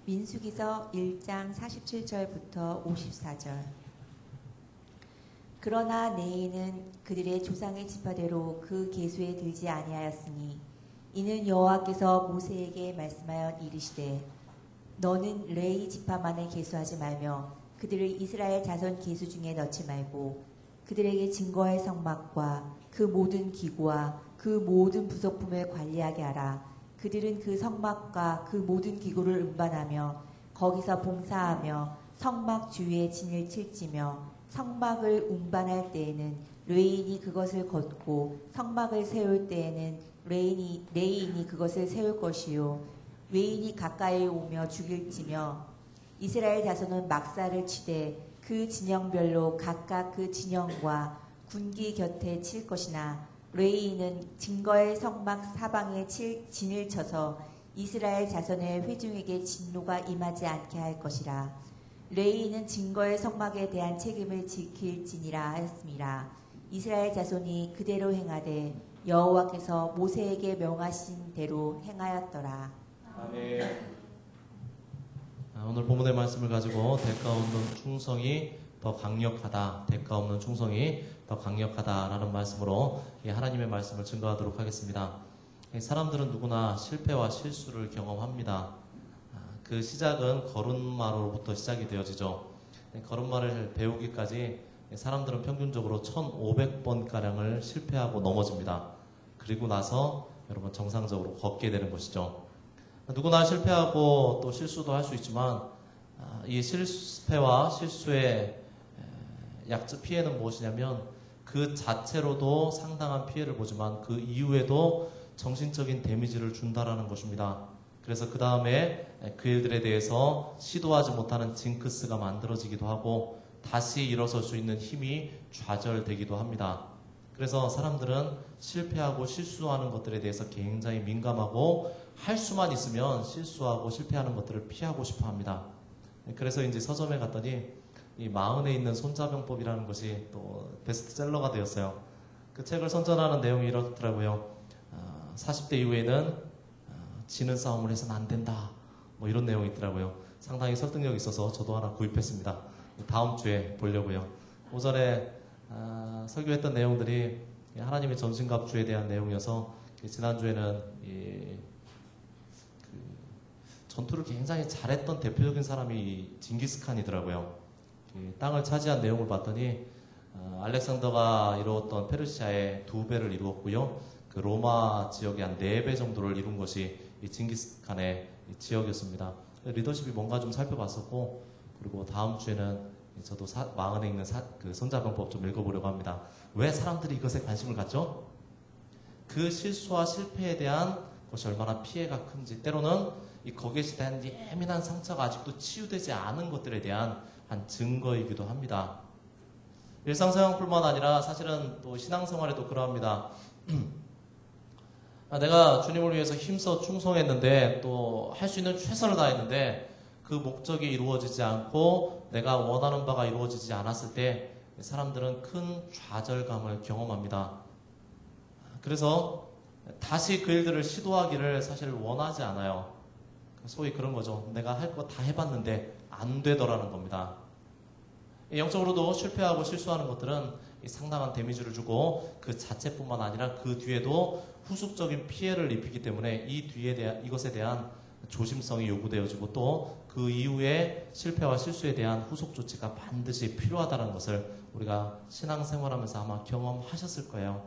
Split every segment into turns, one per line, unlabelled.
민수기서 1장 47절부터 54절. 그러나 내인은 그들의 조상의 지파대로 그 계수에 들지 아니하였으니 이는 여호와께서 모세에게 말씀하여 이르시되 너는 레위 지파만을 계수하지 말며 그들을 이스라엘 자손 계수 중에 넣지 말고 그들에게 증거의 성막과 그 모든 기구와 그 모든 부속품을 관리하게 하라. 그들은 그 성막과 그 모든 기구를 운반하며 거기서 봉사하며 성막 주위에 진을 칠지며 성막을 운반할 때에는 레인이 그것을 걷고 성막을 세울 때에는 레인이 그것을 세울 것이요 외인이 가까이 오며 죽일지며 이스라엘 자손은 막사를 치되 그 진영별로 각각 그 진영과 군기 곁에 칠 것이나 레이인은 증거의 성막 사방에 진을 쳐서 이스라엘 자손의 회중에게 진노가 임하지 않게 할 것이라. 레이인은 증거의 성막에 대한 책임을 지킬지니라 하였습니다. 이스라엘 자손이 그대로 행하되 여호와께서 모세에게 명하신 대로 행하였더라.
아멘. 오늘 본문의 말씀을 가지고 대가 없는 충성이 더 강력하다, 대가 없는 충성이 더 강력하다라는 말씀으로 하나님의 말씀을 증거하도록 하겠습니다. 사람들은 누구나 실패와 실수를 경험합니다. 그 시작은 걸음마로부터 시작이 되어지죠. 걸음마를 배우기까지 사람들은 평균적으로 1500번가량을 실패하고 넘어집니다. 그리고 나서 여러분 정상적으로 걷게 되는 것이죠. 누구나 실패하고 또 실수도 할 수 있지만 이 실패와 실수의 피해는 무엇이냐면 그 자체로도 상당한 피해를 보지만 그 이후에도 정신적인 데미지를 준다라는 것입니다. 그래서 그 다음에 그 일들에 대해서 시도하지 못하는 징크스가 만들어지기도 하고 다시 일어설 수 있는 힘이 좌절되기도 합니다. 그래서 사람들은 실패하고 실수하는 것들에 대해서 굉장히 민감하고 할 수만 있으면 실수하고 실패하는 것들을 피하고 싶어 합니다. 그래서 이제 서점에 갔더니 이 마흔에 있는 손자병법이라는 것이 또 베스트셀러가 되었어요. 그 책을 선전하는 내용이 이렇더라고요. 40대 이후에는 지는 싸움을 해서는 안 된다. 뭐 이런 내용이 있더라고요. 상당히 설득력이 있어서 저도 하나 구입했습니다. 다음 주에 보려고요. 오전에 설교했던 내용들이 하나님의 전신갑주에 대한 내용이어서 지난주에는 전투를 굉장히 잘했던 대표적인 사람이 징기스칸이더라고요. 땅을 차지한 내용을 봤더니 알렉산더가 이루었던 페르시아의 2배를 이루었고요. 그 로마 지역의 한 4배 정도를 이룬 것이 이 징기스칸의 지역이었습니다. 리더십이 뭔가 좀 살펴봤었고, 그리고 다음 주에는 저도 마흔에 읽는 그 손자병법 좀 읽어보려고 합니다. 왜 사람들이 이것에 관심을 갖죠? 그 실수와 실패에 대한 것이 얼마나 피해가 큰지, 때로는 거기에 대한 예민한 상처가 아직도 치유되지 않은 것들에 대한 한 증거이기도 합니다. 일상생활뿐만 아니라 사실은 또 신앙생활에도 그러합니다. 내가 주님을 위해서 힘써 충성했는데 또 할 수 있는 최선을 다했는데 그 목적이 이루어지지 않고 내가 원하는 바가 이루어지지 않았을 때 사람들은 큰 좌절감을 경험합니다. 그래서 다시 그 일들을 시도하기를 사실 원하지 않아요. 소위 그런 거죠. 내가 할 거 다 해봤는데 안 되더라는 겁니다. 영적으로도 실패하고 실수하는 것들은 상당한 데미지를 주고 그 자체뿐만 아니라 그 뒤에도 후속적인 피해를 입히기 때문에 이것에 대한 조심성이 요구되어지고 또 그 이후에 실패와 실수에 대한 후속 조치가 반드시 필요하다는 것을 우리가 신앙생활하면서 아마 경험하셨을 거예요.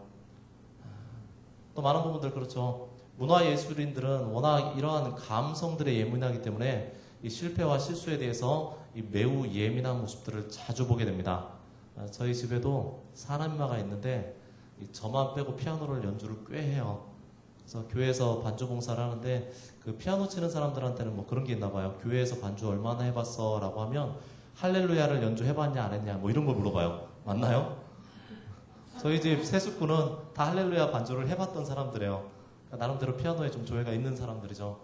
또 많은 부분들 그렇죠. 문화예술인들은 워낙 이러한 감성들에 예민하기 때문에 이 실패와 실수에 대해서 매우 예민한 모습들을 자주 보게 됩니다. 저희 집에도 사람마가 있는데 저만 빼고 피아노를 연주를 꽤 해요. 그래서 교회에서 반주 봉사를 하는데 그 피아노 치는 사람들한테는 뭐 그런 게 있나 봐요. 교회에서 반주 얼마나 해봤어? 라고 하면 할렐루야를 연주해봤냐 안 했냐 뭐 이런 걸 물어봐요. 맞나요? 저희 집 세 식구는 다 할렐루야 반주를 해봤던 사람들이에요. 그러니까 나름대로 피아노에 좀 조예가 있는 사람들이죠.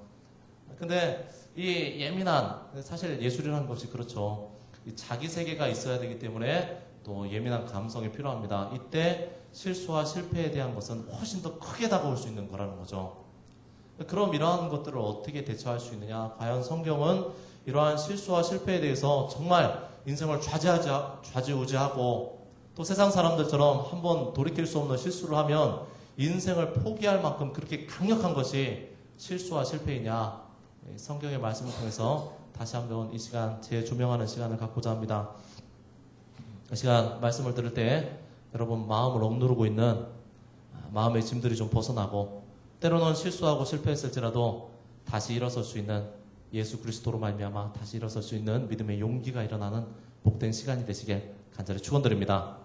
근데 이 예민한, 사실 예술이라는 것이 그렇죠. 자기 세계가 있어야 되기 때문에 또 예민한 감성이 필요합니다. 이때 실수와 실패에 대한 것은 훨씬 더 크게 다가올 수 있는 거라는 거죠. 그럼 이러한 것들을 어떻게 대처할 수 있느냐? 과연 성경은 이러한 실수와 실패에 대해서 정말 인생을 좌지우지하고 또 세상 사람들처럼 한번 돌이킬 수 없는 실수를 하면 인생을 포기할 만큼 그렇게 강력한 것이 실수와 실패이냐? 성경의 말씀을 통해서 다시 한번 이 시간 재조명하는 시간을 갖고자 합니다. 이 시간 말씀을 들을 때 여러분 마음을 억누르고 있는 마음의 짐들이 좀 벗어나고 때로는 실수하고 실패했을지라도 다시 일어설 수 있는 예수 그리스도로 말미암아 다시 일어설 수 있는 믿음의 용기가 일어나는 복된 시간이 되시길 간절히 축원드립니다.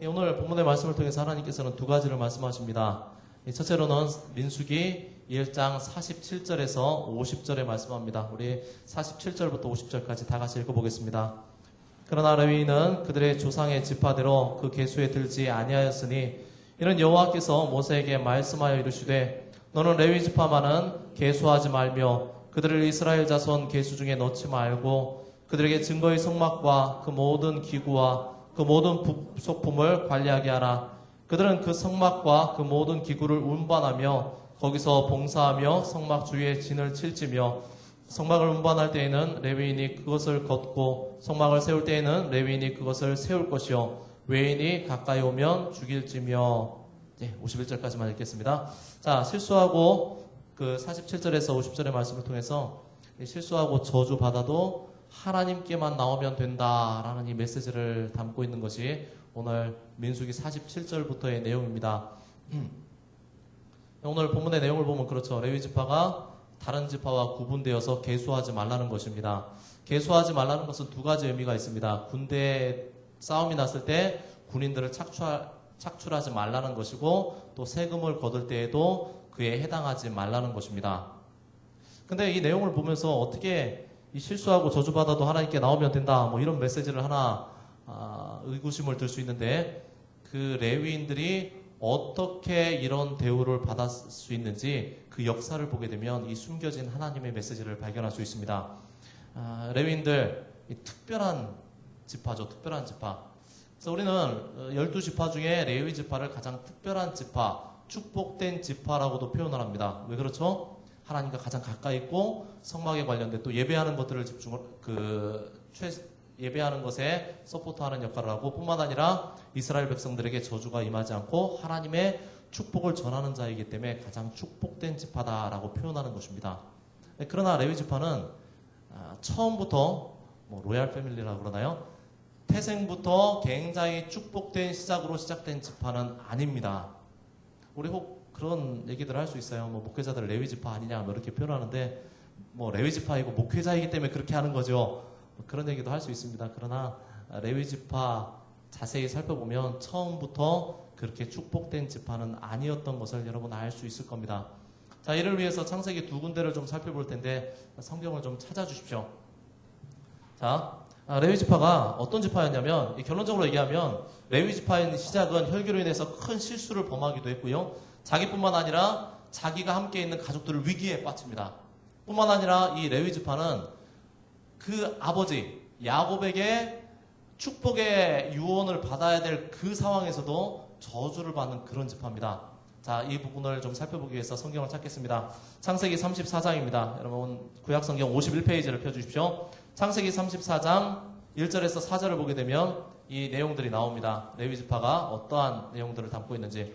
오늘 본문의 말씀을 통해서 하나님께서는 두 가지를 말씀하십니다. 첫째로는 민수기 1장 47절에서 50절에 말씀합니다. 우리 47절부터 50절까지 다 같이 읽어보겠습니다. 그러나 레위인은 그들의 조상의 지파대로 그 계수에 들지 아니하였으니 이는 여호와께서 모세에게 말씀하여 이르시되 너는 레위 지파만은 계수하지 말며 그들을 이스라엘 자손 계수 중에 넣지 말고 그들에게 증거의 성막과 그 모든 기구와 그 모든 부속품을 관리하게 하라. 그들은 그 성막과 그 모든 기구를 운반하며 거기서 봉사하며 성막 주위에 진을 칠지며 성막을 운반할 때에는 레위인이 그것을 걷고 성막을 세울 때에는 레위인이 그것을 세울 것이요 외인이 가까이 오면 죽일지며. 네, 51절까지만 읽겠습니다. 자, 실수하고 그 47절에서 50절의 말씀을 통해서 실수하고 저주받아도 하나님께만 나오면 된다라는 이 메시지를 담고 있는 것이 오늘 민수기 47절부터의 내용입니다. 오늘 본문의 내용을 보면 그렇죠. 레위 지파가 다른 지파와 구분되어서 계수하지 말라는 것입니다. 계수하지 말라는 것은 두 가지 의미가 있습니다. 군대에 싸움이 났을 때 군인들을 착출하지 말라는 것이고 또 세금을 거둘 때에도 그에 해당하지 말라는 것입니다. 근데 이 내용을 보면서 어떻게 이 실수하고 저주받아도 하나님께 나오면 된다 뭐 이런 메시지를 하나 의구심을 들 수 있는데 그 레위인들이 어떻게 이런 대우를 받을 수 있는지 그 역사를 보게 되면 이 숨겨진 하나님의 메시지를 발견할 수 있습니다. 레위인들 특별한 지파죠. 특별한 지파. 그래서 우리는 12지파 중에 레위 지파를 가장 특별한 지파, 축복된 지파라고도 표현을 합니다. 왜 그렇죠? 하나님과 가장 가까이 있고 성막에 관련된 또 예배하는 것들을 예배하는 것에 서포트하는 역할을 하고 뿐만 아니라 이스라엘 백성들에게 저주가 임하지 않고 하나님의 축복을 전하는 자이기 때문에 가장 축복된 지파다라고 표현하는 것입니다. 그러나 레위 지파는 처음부터 뭐 로얄 패밀리라고 그러나요? 태생부터 굉장히 축복된 시작으로 시작된 지파는 아닙니다. 우리 혹 그런 얘기들을 할 수 있어요. 뭐 목회자들 레위 지파 아니냐 뭐 이렇게 표현하는데 뭐 레위 지파이고 목회자이기 때문에 그렇게 하는 거죠. 그런 얘기도 할 수 있습니다. 그러나 레위 지파 자세히 살펴보면 처음부터 그렇게 축복된 지파는 아니었던 것을 여러분 알 수 있을 겁니다. 자, 이를 위해서 창세기 두 군데를 좀 살펴볼 텐데 성경을 좀 찾아주십시오. 자, 레위 지파가 어떤 지파였냐면 결론적으로 얘기하면 레위 지파의 시작은 혈기로 인해서 큰 실수를 범하기도 했고요. 자기뿐만 아니라 자기가 함께 있는 가족들을 위기에 빠집니다. 뿐만 아니라 이 레위 지파는 그 아버지 야곱에게 축복의 유언을 받아야 될 그 상황에서도 저주를 받는 그런 지파입니다. 자, 이 부분을 좀 살펴보기 위해서 성경을 찾겠습니다. 창세기 34장입니다. 여러분 구약성경 51페이지를 펴주십시오. 창세기 34장 1절에서 4절을 보게 되면 이 내용들이 나옵니다. 레위 지파가 어떠한 내용들을 담고 있는지.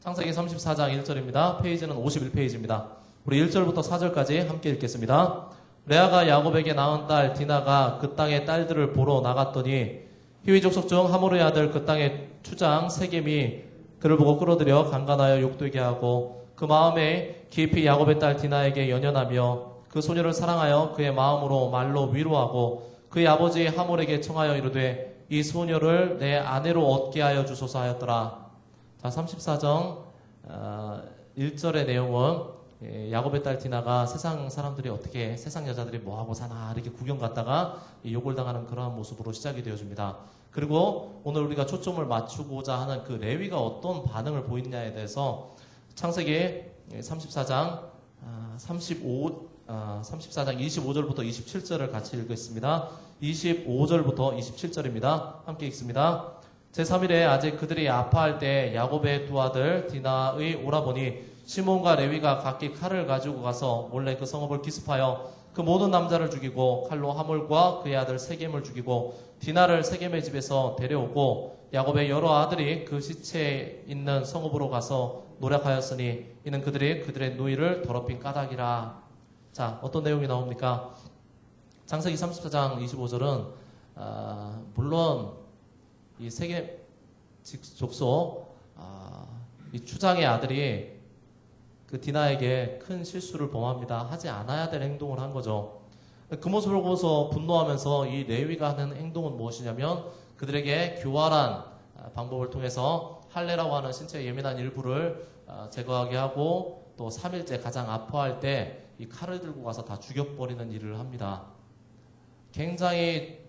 창세기 34장 1절입니다. 페이지는 51페이지입니다. 우리 1절부터 4절까지 함께 읽겠습니다. 레아가 야곱에게 낳은 딸 디나가 그 땅의 딸들을 보러 나갔더니 히위 족속 중 하모르의 아들 그 땅의 추장 세겜이 그를 보고 끌어들여 강간하여 욕되게 하고 그 마음에 깊이 야곱의 딸 디나에게 연연하며 그 소녀를 사랑하여 그의 마음으로 말로 위로하고 그의 아버지 하몰에게 청하여 이르되 이 소녀를 내 아내로 얻게 하여 주소서 하였더라. 자, 34장 1절의 내용은 야곱의 딸 디나가 세상 사람들이 어떻게 세상 여자들이 뭐하고 사나 이렇게 구경 갔다가 욕을 당하는 그러한 모습으로 시작이 되어집니다. 그리고 오늘 우리가 초점을 맞추고자 하는 그 레위가 어떤 반응을 보이느냐에 대해서 창세기 34장 34장 25절부터 27절을 같이 읽겠습니다. 25절부터 27절입니다. 함께 읽습니다. 제3일에 아직 그들이 아파할 때 야곱의 두 아들 디나의 오라버니 시몬과 레위가 각기 칼을 가지고 가서 몰래 그 성읍을 기습하여 그 모든 남자를 죽이고 칼로 하몰과 그의 아들 세겜을 죽이고 디나를 세겜의 집에서 데려오고 야곱의 여러 아들이 그 시체에 있는 성읍으로 가서 노력하였으니 이는 그들이 그들의 누이를 더럽힌 까닭이라. 자, 어떤 내용이 나옵니까? 창세기 34장 25절은 물론 이 세겜 족속 이 추장의 아들이 그 디나에게 큰 실수를 범합니다. 하지 않아야 될 행동을 한 거죠. 그 모습을 보고서 분노하면서 이 레위가 하는 행동은 무엇이냐면 그들에게 교활한 방법을 통해서 할례라고 하는 신체의 예민한 일부를 제거하게 하고 또 3일째 가장 아파할 때 이 칼을 들고 가서 다 죽여버리는 일을 합니다. 굉장히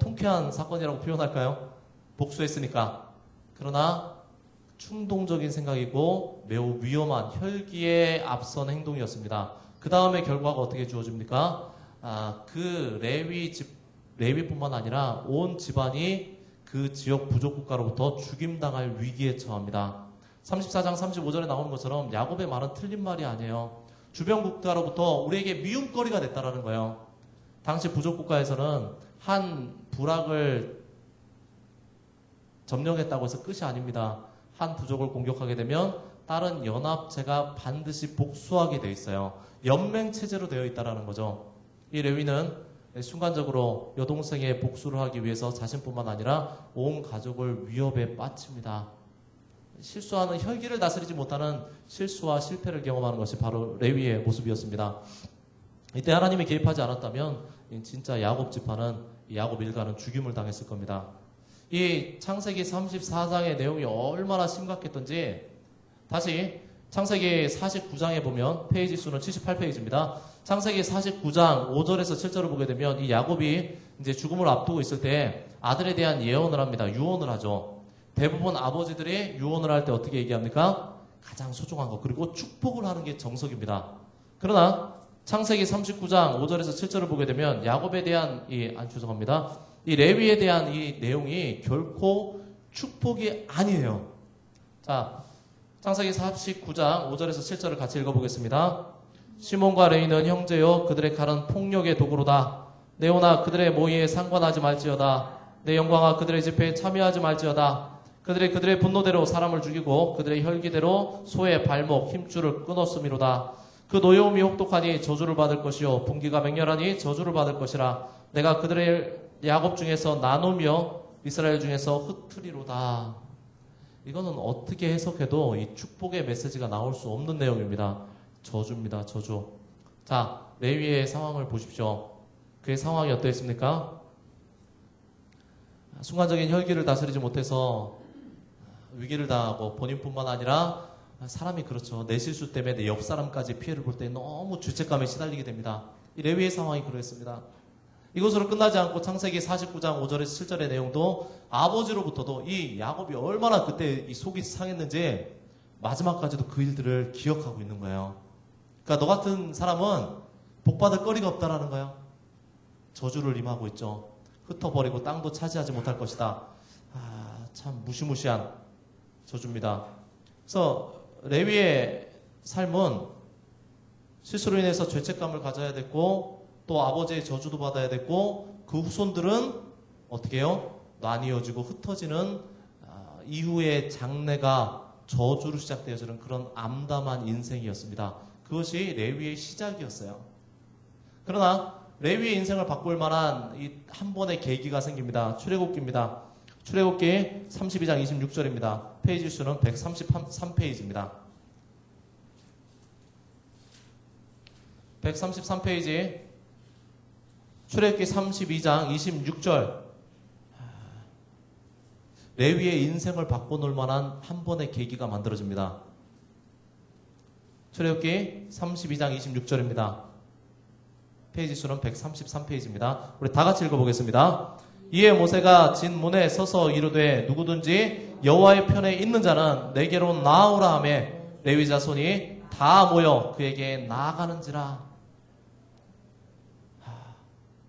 통쾌한 사건이라고 표현할까요? 복수했으니까. 그러나 충동적인 생각이고 매우 위험한 혈기에 앞선 행동이었습니다. 그 다음에 결과가 어떻게 주어집니까? 그 레위뿐만 아니라 온 집안이 그 지역 부족국가로부터 죽임당할 위기에 처합니다. 34장 35절에 나오는 것처럼 야곱의 말은 틀린 말이 아니에요. 주변 국가로부터 우리에게 미움거리가 됐다라는 거예요. 당시 부족국가에서는 한 부락을 점령했다고 해서 끝이 아닙니다. 한 부족을 공격하게 되면 다른 연합체가 반드시 복수하게 돼 있어요. 연맹체제로 되어 있다라는 거죠. 이 레위는 순간적으로 여동생의 복수를 하기 위해서 자신뿐만 아니라 온 가족을 위협에 빠집니다. 실수하는 혈기를 다스리지 못하는 실수와 실패를 경험하는 것이 바로 레위의 모습이었습니다. 이때 하나님이 개입하지 않았다면 진짜 야곱 지파는 야곱 일가는 죽임을 당했을 겁니다. 이 창세기 34장의 내용이 얼마나 심각했던지 다시 창세기 49장에 보면 페이지 수는 78페이지입니다. 창세기 49장 5절에서 7절을 보게 되면 이 야곱이 이제 죽음을 앞두고 있을 때 아들에 대한 예언을 합니다. 유언을 하죠. 대부분 아버지들이 유언을 할 때 어떻게 얘기합니까? 가장 소중한 것 그리고 축복을 하는 게 정석입니다. 그러나 창세기 39장 5절에서 7절을 보게 되면 야곱에 대한 이 레위에 대한 이 내용이 결코 축복이 아니에요. 자, 창세기 49장 5절에서 7절을 같이 읽어보겠습니다. 시몬과 레위는 형제요 그들의 칼은 폭력의 도구로다. 네오나 그들의 모의에 상관하지 말지어다. 내 영광아 그들의 집회에 참여하지 말지어다. 그들의 분노대로 사람을 죽이고 그들의 혈기대로 소의 발목 힘줄을 끊었음이로다. 그 노여움이 혹독하니 저주를 받을 것이요 분기가 맹렬하니 저주를 받을 것이라. 내가 그들의 야곱 중에서 나누며 이스라엘 중에서 흩으리로다. 이거는 어떻게 해석해도 이 축복의 메시지가 나올 수 없는 내용입니다. 저주입니다. 저주. 자, 레위의 상황을 보십시오. 그의 상황이 어떠했습니까? 순간적인 혈기를 다스리지 못해서 위기를 당하고 본인뿐만 아니라 사람이 그렇죠. 내 실수 때문에 내 옆 사람까지 피해를 볼 때 너무 죄책감에 시달리게 됩니다. 이 레위의 상황이 그러했습니다. 이것으로 끝나지 않고 창세기 49장 5절에서 7절의 내용도 아버지로부터도 이 야곱이 얼마나 그때 이 속이 상했는지 마지막까지도 그 일들을 기억하고 있는 거예요. 그러니까 너 같은 사람은 복받을 거리가 없다라는 거예요. 저주를 임하고 있죠. 흩어버리고 땅도 차지하지 못할 것이다. 참 무시무시한 저주입니다. 그래서 레위의 삶은 실수로 인해서 죄책감을 가져야 됐고 또 아버지의 저주도 받아야 됐고 그 후손들은 어떻게 해요? 나뉘어지고 흩어지는 이후의 장래가 저주로 시작되어지는 그런 암담한 인생이었습니다. 그것이 레위의 시작이었어요. 그러나 레위의 인생을 바꿀 만한 이 한 번의 계기가 생깁니다. 출애굽기입니다. 출애굽기 32장 26절입니다. 페이지 수는 133페이지입니다. 133페이지 출애굽기 32장 26절 레위의 인생을 바꿔놓을 만한 한 번의 계기가 만들어집니다. 출애굽기 32장 26절입니다. 페이지 수는 133페이지입니다. 우리 다 같이 읽어보겠습니다. 이에 모세가 진 문에 서서 이르되 누구든지 여호와의 편에 있는 자는 내게로 나아오라 하며 레위 자손이 다 모여 그에게 나아가는지라.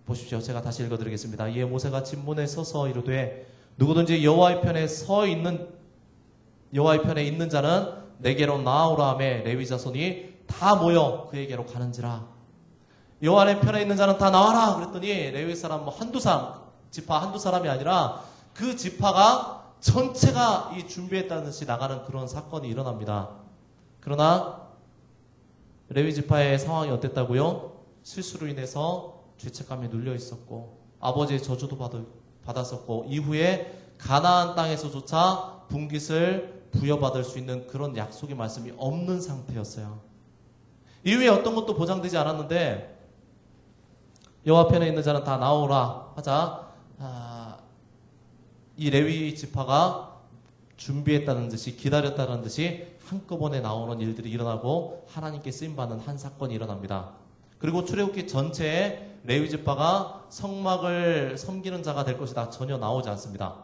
보십시오. 제가 다시 읽어드리겠습니다. 이에 모세가 진 문에 서서 이르되 누구든지 여호와의 편에 여호와의 편에 있는 자는 내게로 나아오라 하매 레위 자손이 다 모여 그에게로 가는지라. 여호와의 편에 있는 자는 다 나와라 그랬더니 레위 사람 한두 사람, 지파 한두 사람이 아니라 그 지파가 전체가 이 준비했다는 듯이 나가는 그런 사건이 일어납니다. 그러나 레위 지파의 상황이 어땠다고요? 실수로 인해서 죄책감에 눌려 있었고 아버지의 저주도 받았었고 이후에 가나안 땅에서조차 분깃을 부여받을 수 있는 그런 약속의 말씀이 없는 상태였어요. 이후에 어떤 것도 보장되지 않았는데 여호와 편에 있는 자는 다 나오라 하자 이 레위 지파가 준비했다는 듯이 기다렸다는 듯이 한꺼번에 나오는 일들이 일어나고 하나님께 쓰임받는 한 사건이 일어납니다. 그리고 출애굽기 전체에 레위 지파가 성막을 섬기는 자가 될 것이다 전혀 나오지 않습니다.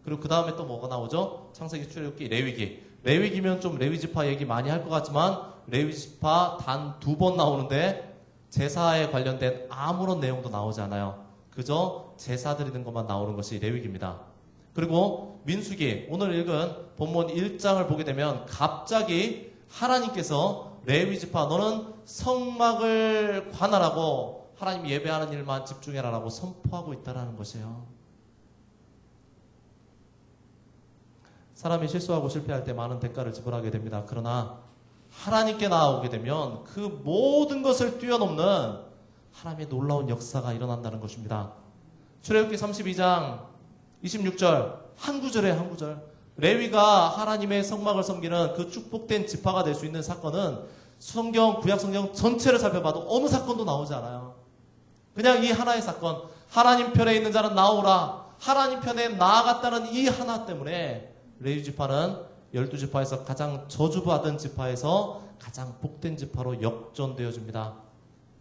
그리고 그 다음에 또 뭐가 나오죠? 창세기, 출애굽기, 레위기. 레위기면 좀 레위 지파 얘기 많이 할 것 같지만 레위 지파 단 2번 나오는데 제사에 관련된 아무런 내용도 나오지 않아요. 그저 제사 드리는 것만 나오는 것이 레위기입니다. 그리고 민수기, 오늘 읽은 본문 1장을 보게 되면 갑자기 하나님께서 레위 지파 너는 성막을 관할하고 하나님 예배하는 일만 집중해라라고 선포하고 있다는 것이에요. 사람이 실수하고 실패할 때 많은 대가를 지불하게 됩니다. 그러나 하나님께 나아오게 되면 그 모든 것을 뛰어넘는 하나님의 놀라운 역사가 일어난다는 것입니다. 출애굽기 32장 26절 한 구절에 한 구절 레위가 하나님의 성막을 섬기는 그 축복된 지파가 될 수 있는 사건은 구약 성경 전체를 살펴봐도 어느 사건도 나오지 않아요. 그냥 이 하나의 사건, 하나님 편에 있는 자는 나오라, 하나님 편에 나아갔다는 이 하나 때문에 레위 지파는 12지파에서 가장 저주받은 지파에서 가장 복된 지파로 역전되어집니다.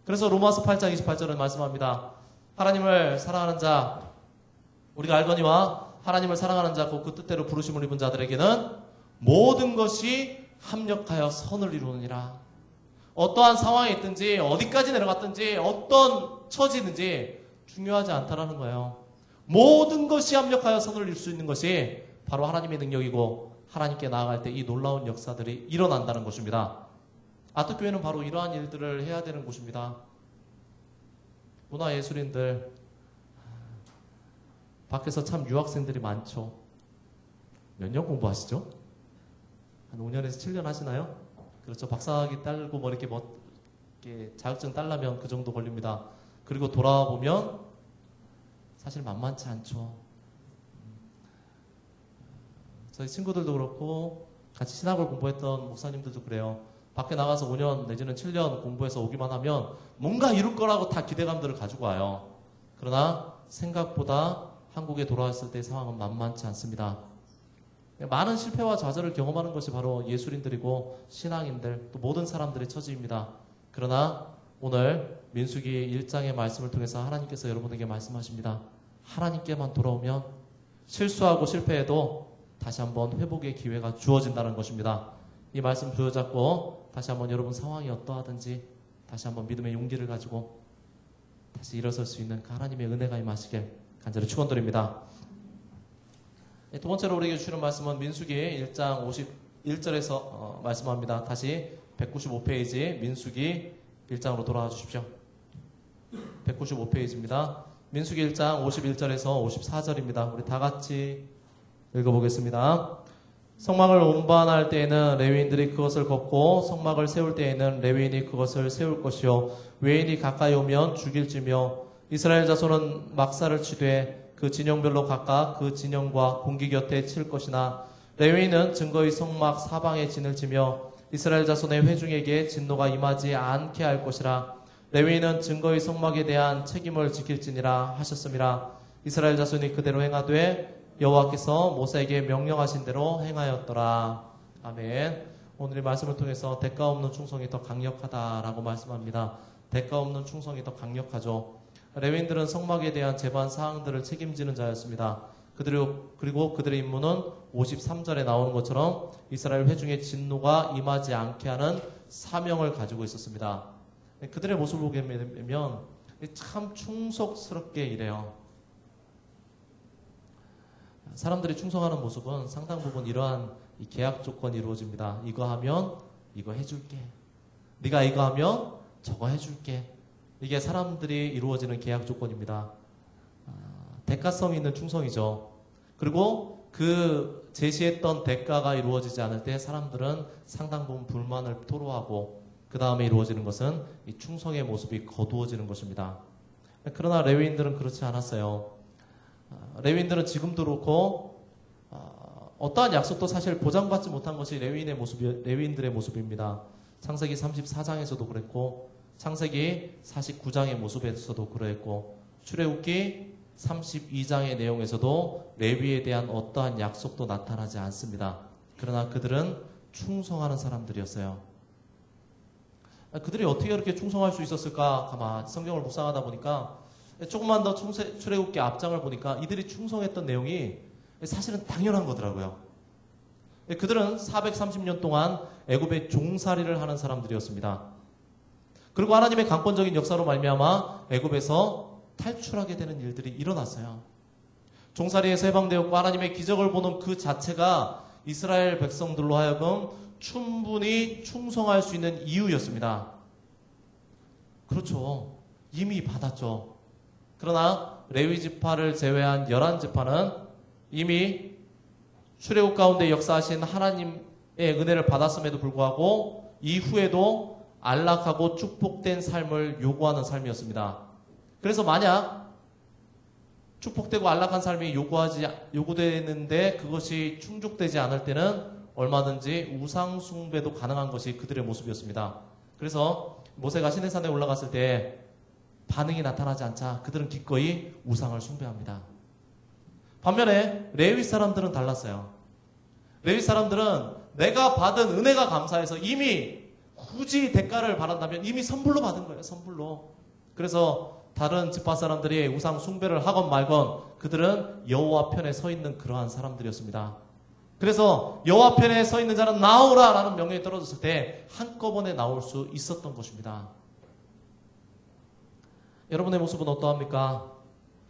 그래서 로마서 8장 28절은 말씀합니다. 하나님을 사랑하는 자, 우리가 알거니와 하나님을 사랑하는 자, 그 뜻대로 부르심을 입은 자들에게는 모든 것이 합력하여 선을 이루느니라. 어떠한 상황에 있든지 어디까지 내려갔든지 어떤 처지든지 중요하지 않다라는 거예요. 모든 것이 합력하여 선을 이룰 수 있는 것이 바로 하나님의 능력이고 하나님께 나아갈 때 이 놀라운 역사들이 일어난다는 것입니다. 아트교회는 바로 이러한 일들을 해야 되는 곳입니다. 문화예술인들 밖에서 참 유학생들이 많죠. 몇 년 공부하시죠? 한 5년에서 7년 하시나요? 그렇죠. 박사학위 딸고 뭐 이렇게 자격증 딸라면 그 정도 걸립니다. 그리고 돌아와 보면 사실 만만치 않죠. 저희 친구들도 그렇고 같이 신학을 공부했던 목사님들도 그래요. 밖에 나가서 5년 내지는 7년 공부해서 오기만 하면 뭔가 이룰 거라고 다 기대감들을 가지고 와요. 그러나 생각보다 한국에 돌아왔을 때의 상황은 만만치 않습니다. 많은 실패와 좌절을 경험하는 것이 바로 예술인들이고 신앙인들 또 모든 사람들의 처지입니다. 그러나 오늘 민수기 1장의 말씀을 통해서 하나님께서 여러분에게 말씀하십니다. 하나님께만 돌아오면 실수하고 실패해도 다시 한번 회복의 기회가 주어진다는 것입니다. 이 말씀 부여잡고 다시 한번 여러분 상황이 어떠하든지 다시 한번 믿음의 용기를 가지고 다시 일어설 수 있는 그 하나님의 은혜가 임하시길 간절히 축원드립니다. 두 번째로 우리에게 주시는 말씀은 민수기 1장 51절에서 말씀합니다. 다시 195페이지 민수기 1장으로 돌아와 주십시오. 195페이지입니다. 민수기 1장 51절에서 54절입니다. 우리 다 같이 읽어보겠습니다. 성막을 운반할 때에는 레위인들이 그것을 걷고 성막을 세울 때에는 레위인이 그것을 세울 것이요 외인이 가까이 오면 죽일지며 이스라엘 자손은 막사를 치되 그 진영별로 각각 그 진영과 공기 곁에 칠 것이나 레위인은 증거의 성막 사방에 진을 치며 이스라엘 자손의 회중에게 진노가 임하지 않게 할 것이라. 레위인은 증거의 성막에 대한 책임을 지킬지니라 하셨음이라. 이스라엘 자손이 그대로 행하되 여호와께서 모세에게 명령하신 대로 행하였더라. 아멘. 오늘의 말씀을 통해서 대가 없는 충성이 더 강력하다라고 말씀합니다. 대가 없는 충성이 더 강력하죠. 레위인들은 성막에 대한 제반 사항들을 책임지는 자였습니다. 그리고 그들의 임무는 53절에 나오는 것처럼 이스라엘 회중의 진노가 임하지 않게 하는 사명을 가지고 있었습니다. 그들의 모습을 보게 되면 참 충속스럽게 일해요. 사람들이 충성하는 모습은 상당 부분 이러한 이 계약 조건이 이루어집니다. 이거 하면 이거 해줄게. 네가 이거 하면 저거 해줄게. 이게 사람들이 이루어지는 계약 조건입니다. 대가성이 있는 충성이죠. 그리고 그 제시했던 대가가 이루어지지 않을 때 사람들은 상당 부분 불만을 토로하고 그 다음에 이루어지는 것은 이 충성의 모습이 거두어지는 것입니다. 그러나 레위인들은 그렇지 않았어요. 레위인들은 지금도 그렇고 어떠한 약속도 사실 보장받지 못한 것이 레위인들의 모습입니다. 창세기 34장에서도 그랬고 창세기 49장의 모습에서도 그랬고 출애굽기 32장의 내용에서도 레위에 대한 어떠한 약속도 나타나지 않습니다. 그러나 그들은 충성하는 사람들이었어요. 그들이 어떻게 그렇게 충성할 수 있었을까? 가만 성경을 묵상하다 보니까 조금만 더 출애굽기 앞장을 보니까 이들이 충성했던 내용이 사실은 당연한 거더라고요. 그들은 430년 동안 애굽의 종살이를 하는 사람들이었습니다. 그리고 하나님의 강권적인 역사로 말미암아 애굽에서 탈출하게 되는 일들이 일어났어요. 종살이에서 해방되었고 하나님의 기적을 보는 그 자체가 이스라엘 백성들로 하여금 충분히 충성할 수 있는 이유였습니다. 그렇죠. 이미 받았죠. 그러나 레위 지파를 제외한 11지파는 이미 출애굽 가운데 역사하신 하나님의 은혜를 받았음에도 불구하고 이후에도 안락하고 축복된 삶을 요구하는 삶이었습니다. 그래서 만약 축복되고 안락한 삶이 요구되는데 그것이 충족되지 않을 때는 얼마든지 우상 숭배도 가능한 것이 그들의 모습이었습니다. 그래서 모세가 시내산에 올라갔을 때 반응이 나타나지 않자 그들은 기꺼이 우상을 숭배합니다. 반면에 레위 사람들은 달랐어요. 레위 사람들은 내가 받은 은혜가 감사해서 이미 굳이 대가를 바란다면 이미 선불로 받은 거예요. 선불로. 그래서 다른 지파 사람들이 우상 숭배를 하건 말건 그들은 여호와 편에 서 있는 그러한 사람들이었습니다. 그래서 여호와 편에 서 있는 자는 나오라 라는 명령이 떨어졌을 때 한꺼번에 나올 수 있었던 것입니다. 여러분의 모습은 어떠합니까?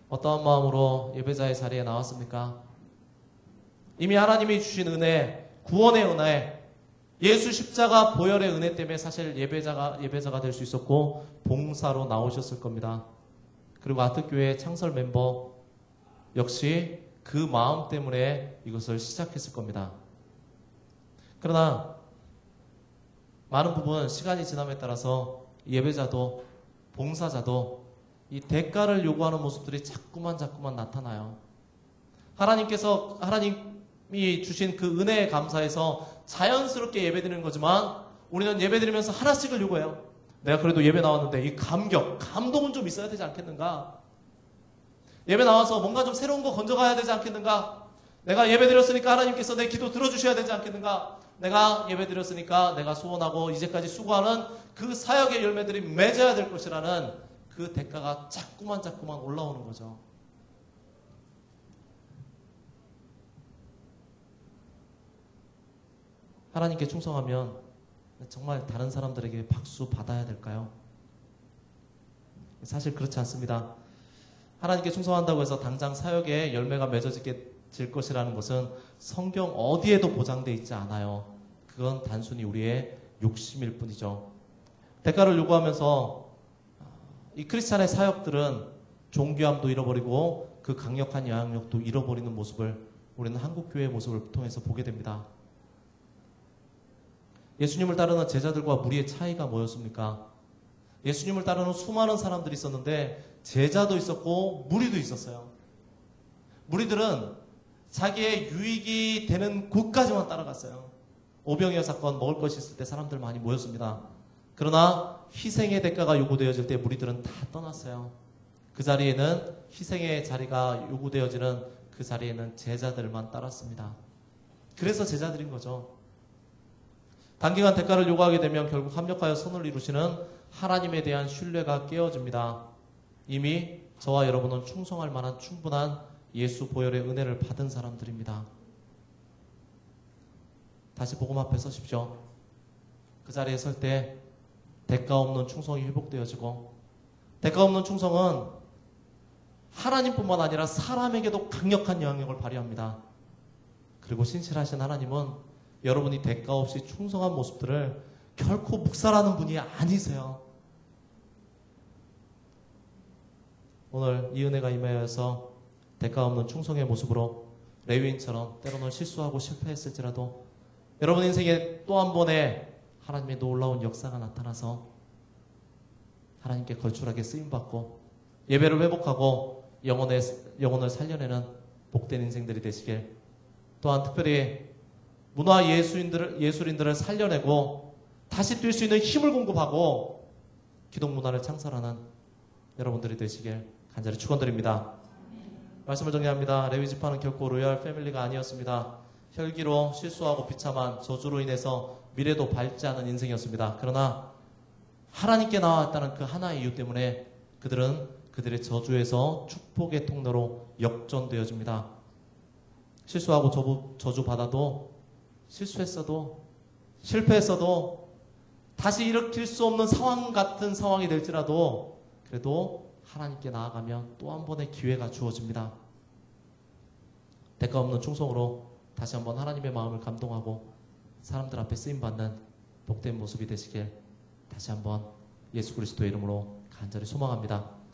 어떠한 마음으로 예배자의 자리에 나왔습니까? 이미 하나님이 주신 은혜, 구원의 은혜, 예수 십자가 보혈의 은혜 때문에 사실 예배자가 될 수 있었고 봉사로 나오셨을 겁니다. 그리고 아트교회 창설 멤버 역시 그 마음 때문에 이것을 시작했을 겁니다. 그러나 많은 부분 시간이 지남에 따라서 예배자도 봉사자도 이 대가를 요구하는 모습들이 자꾸만 나타나요. 하나님이 주신 그 은혜에 감사해서 자연스럽게 예배드리는 거지만 우리는 예배드리면서 하나씩을 요구해요. 내가 그래도 예배 나왔는데 이 감동은 좀 있어야 되지 않겠는가? 예배 나와서 뭔가 좀 새로운 거 건져가야 되지 않겠는가? 내가 예배 드렸으니까 하나님께서 내 기도 들어주셔야 되지 않겠는가? 내가 예배 드렸으니까 내가 소원하고 이제까지 수고하는 그 사역의 열매들이 맺어야 될 것이라는 그 대가가 자꾸만 올라오는 거죠. 하나님께 충성하면 정말 다른 사람들에게 박수 받아야 될까요? 사실 그렇지 않습니다. 하나님께 충성한다고 해서 당장 사역에 열매가 맺어질 것이라는 것은 성경 어디에도 보장되어 있지 않아요. 그건 단순히 우리의 욕심일 뿐이죠. 대가를 요구하면서 이 크리스찬의 사역들은 존귀함도 잃어버리고 그 강력한 영향력도 잃어버리는 모습을 우리는 한국교회의 모습을 통해서 보게 됩니다. 예수님을 따르는 제자들과 무리의 차이가 뭐였습니까? 예수님을 따르는 수많은 사람들이 있었는데 제자도 있었고 무리도 있었어요. 무리들은 자기의 유익이 되는 곳까지만 따라갔어요. 오병이어 사건 먹을 것이 있을 때 사람들 많이 모였습니다. 그러나 희생의 대가가 요구되어질 때 무리들은 다 떠났어요. 그 자리에는 희생의 자리가 요구되어지는 그 자리에는 제자들만 따랐습니다. 그래서 제자들인 거죠. 단기간 대가를 요구하게 되면 결국 합력하여 선을 이루시는 하나님에 대한 신뢰가 깨어집니다. 이미 저와 여러분은 충성할 만한 충분한 예수 보혈의 은혜를 받은 사람들입니다. 다시 복음 앞에 서십시오. 그 자리에 설 때 대가 없는 충성이 회복되어지고 대가 없는 충성은 하나님뿐만 아니라 사람에게도 강력한 영향력을 발휘합니다. 그리고 신실하신 하나님은 여러분이 대가 없이 충성한 모습들을 결코 묵살하는 분이 아니세요. 오늘 이 은혜가 임하여서 대가 없는 충성의 모습으로 레위인처럼 때로는 실수하고 실패했을지라도 여러분 인생에 또 한 번의 하나님의 놀라운 역사가 나타나서 하나님께 걸출하게 쓰임받고 예배를 회복하고 영혼을 살려내는 복된 인생들이 되시길, 또한 특별히 문화 예술인들을 살려내고 다시 뛸 수 있는 힘을 공급하고 기독 문화를 창설하는 여러분들이 되시길 간절히 축원드립니다. 말씀을 정리합니다. 레위 지파는 결코 로얄 패밀리가 아니었습니다. 혈기로 실수하고 비참한 저주로 인해서 미래도 밝지 않은 인생이었습니다. 그러나 하나님께 나왔다는 그 하나의 이유 때문에 그들은 그들의 저주에서 축복의 통로로 역전되어집니다. 실수하고 저주받아도, 실수했어도, 실패했어도, 다시 일으킬 수 없는 상황 같은 상황이 될지라도 그래도 하나님께 나아가면 또 한 번의 기회가 주어집니다. 대가 없는 충성으로 다시 한번 하나님의 마음을 감동하고 사람들 앞에 쓰임받는 복된 모습이 되시길 다시 한번 예수 그리스도의 이름으로 간절히 소망합니다.